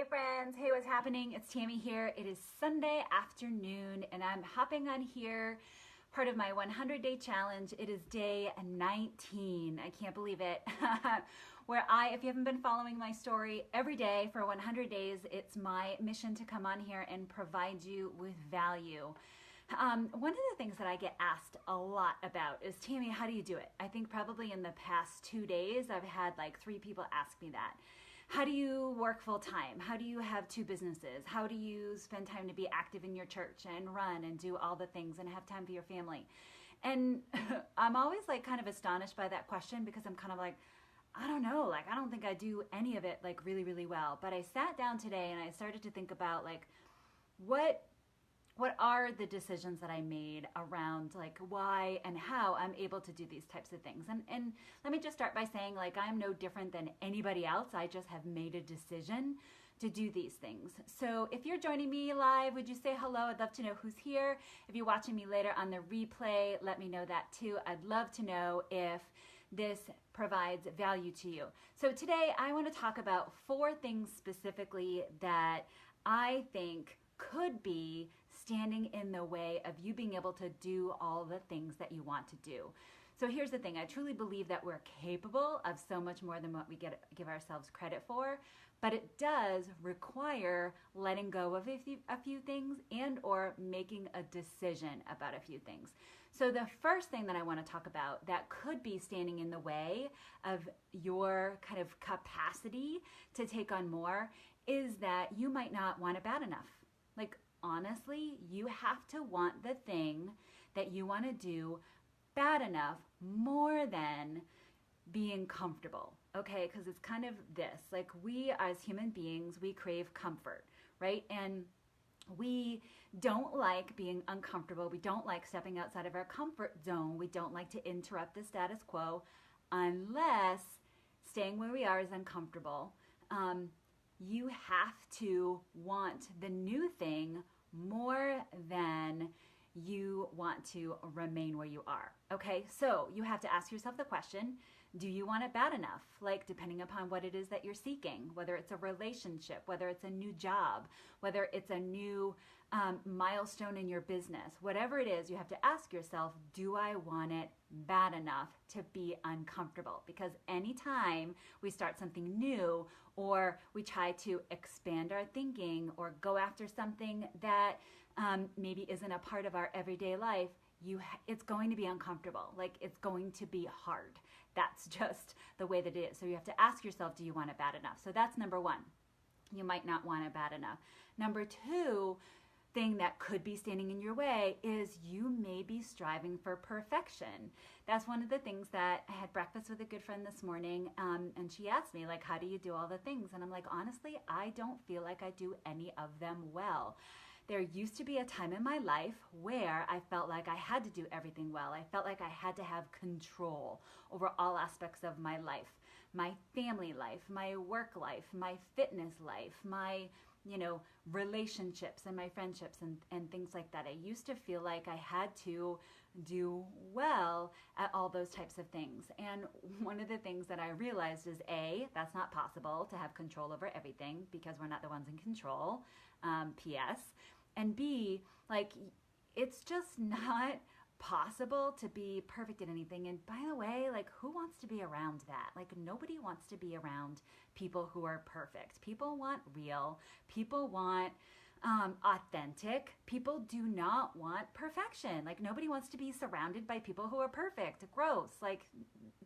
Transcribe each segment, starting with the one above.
friends. Hey, what's happening? It's Tammy here. It is Sunday afternoon and I'm hopping on here, part of my 100-day challenge. It is day 19. I can't believe it. Where if you haven't been following my story, every day for 100 days, it's my mission to come on here and provide you with value. One of the things that I get asked a lot about is, Tammy, how do you do it? I think probably in the past 2 days, I've had like 3 people ask me that. How do you work full time? How do you have 2 businesses? How do you spend time to be active in your church and run and do all the things and have time for your family? And I'm always like kind of astonished by that question because I'm kind of like, I don't know, like I don't think I do any of it like really, really well. But I sat down today and I started to think about like what are the decisions that I made around like why and how I'm able to do these types of things. And let me just start by saying like I'm no different than anybody else. I just have made a decision to do these things. So if you're joining me live, would you say hello? I'd love to know who's here. If you're watching me later on the replay, let me know that too. I'd love to know if this provides value to you. So today I want to talk about 4 things specifically that I think could be standing in the way of you being able to do all the things that you want to do. So here's the thing. I truly believe that we're capable of so much more than what we give ourselves credit for, but it does require letting go of a few things and or making a decision about a few things. So the first thing that I want to talk about that could be standing in the way of your kind of capacity to take on more is that you might not want it bad enough. Like, honestly, you have to want the thing that you want to do bad enough more than being comfortable, okay? Because it's kind of this, like we as human beings, we crave comfort, right? And we don't like being uncomfortable. We don't like stepping outside of our comfort zone. We don't like to interrupt the status quo unless staying where we are is uncomfortable. You have to want the new thing more than you want to remain where you are. Okay, so you have to ask yourself the question, do you want it bad enough? Like depending upon what it is that you're seeking, whether it's a relationship, whether it's a new job, whether it's a new milestone in your business, whatever it is, you have to ask yourself, do I want it bad enough to be uncomfortable? Because anytime we start something new or we try to expand our thinking or go after something that maybe isn't a part of our everyday life, it's going to be uncomfortable. Like it's going to be hard. That's just the way that it is. So you have to ask yourself, do you want it bad enough? So that's number 1. You might not want it bad enough. Number 2 thing that could be standing in your way is you may be striving for perfection. That's one of the things that I had breakfast with a good friend this morning, and she asked me, like, how do you do all the things? And I'm like, honestly, I don't feel like I do any of them well. There used to be a time in my life where I felt like I had to do everything well. I felt like I had to have control over all aspects of my life, my family life, my work life, my fitness life, my relationships and my friendships and things like that. I used to feel like I had to do well at all those types of things. And one of the things that I realized is that's not possible to have control over everything because we're not the ones in control, PS. And B, like, it's just not possible to be perfect at anything. And by the way, like, who wants to be around that? Like, nobody wants to be around people who are perfect. People want real. People want authentic. People do not want perfection. Like, nobody wants to be surrounded by people who are perfect. Gross. Like,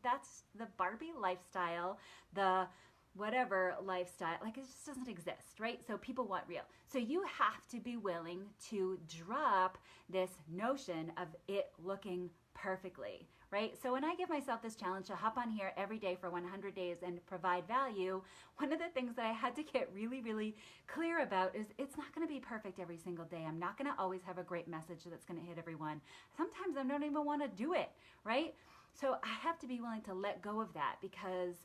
that's the Barbie lifestyle, the whatever lifestyle, like it just doesn't exist, right? So people want real. So you have to be willing to drop this notion of it looking perfectly, right? So when I give myself this challenge to hop on here every day for 100 days and provide value, one of the things that I had to get really, really clear about is it's not going to be perfect every single day. I'm not going to always have a great message that's going to hit everyone. Sometimes I don't even want to do it, right? So I have to be willing to let go of that because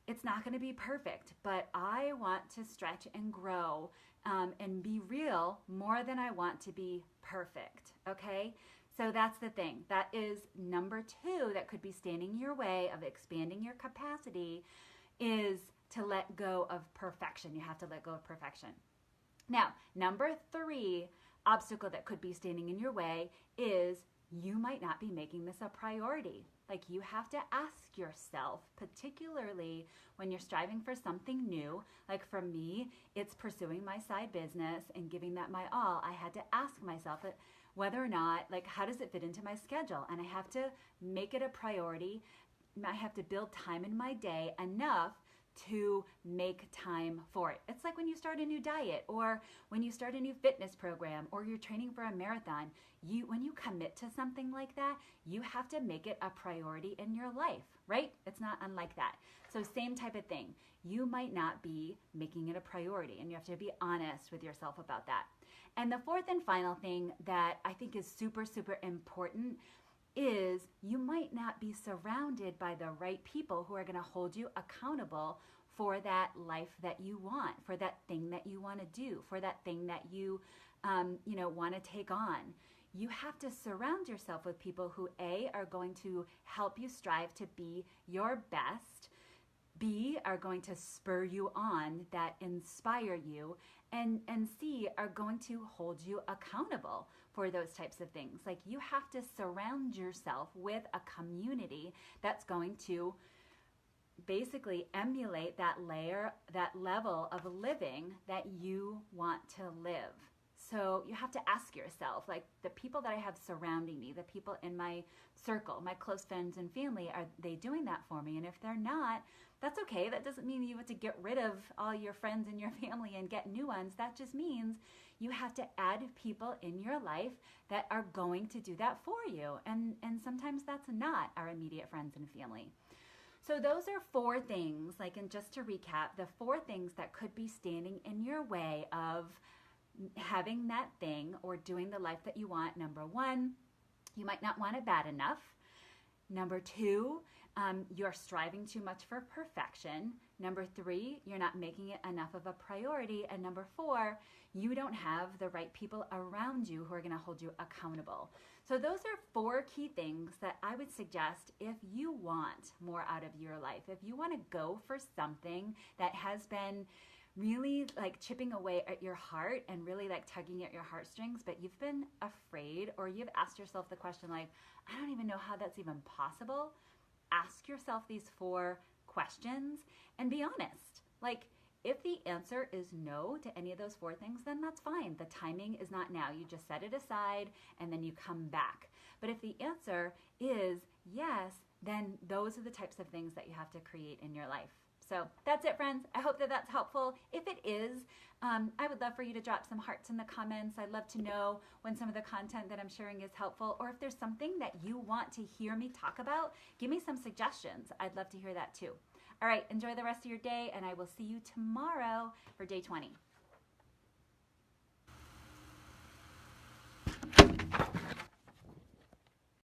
it's not going to be perfect, but I want to stretch and grow and be real more than I want to be perfect, okay? So that's the thing. That is number 2 that could be standing in your way of expanding your capacity is to let go of perfection. You have to let go of perfection. Now, number 3 obstacle that could be standing in your way is you might not be making this a priority. Like, you have to ask yourself, particularly when you're striving for something new. Like for me, it's pursuing my side business and giving that my all. I had to ask myself whether or not, like, how does it fit into my schedule? And I have to make it a priority. I have to build time in my day enough to make time for it. It's like when you start a new diet, or when you start a new fitness program, or you're training for a marathon. When you commit to something like that, you have to make it a priority in your life, right? It's not unlike that. So same type of thing. You might not be making it a priority, and you have to be honest with yourself about that. And the fourth and final thing that I think is super, super important is you might not be surrounded by the right people who are going to hold you accountable for that life that you want, for that thing that you want to do, for that thing that you want to take on. You have to surround yourself with people who A, are going to help you strive to be your best, B, are going to spur you on, that inspire you, and C, are going to hold you accountable for those types of things. Like, you have to surround yourself with a community that's going to basically emulate that level of living that you want to live. So you have to ask yourself, like, the people that I have surrounding me, the people in my circle, my close friends and family, are they doing that for me? And if they're not, that's okay. That doesn't mean you have to get rid of all your friends and your family and get new ones. That just means you have to add people in your life that are going to do that for you. And sometimes that's not our immediate friends and family. So those are 4 things, like, and just to recap, the 4 things that could be standing in your way of having that thing or doing the life that you want. Number 1, you might not want it bad enough. Number 2, you're striving too much for perfection. Number 3, you're not making it enough of a priority. And number 4, you don't have the right people around you who are going to hold you accountable. So those are 4 key things that I would suggest if you want more out of your life. If you want to go for something that has been really like chipping away at your heart and really like tugging at your heartstrings, but you've been afraid, or you've asked yourself the question, like, I don't even know how that's even possible. Ask yourself these 4 questions and be honest. Like, if the answer is no to any of those 4 things, then that's fine. The timing is not now. You just set it aside and then you come back. But if the answer is yes, then those are the types of things that you have to create in your life. So that's it, friends. I hope that that's helpful. If it is, I would love for you to drop some hearts in the comments. I'd love to know when some of the content that I'm sharing is helpful, or if there's something that you want to hear me talk about, give me some suggestions. I'd love to hear that too. All right, enjoy the rest of your day, and I will see you tomorrow for day 20.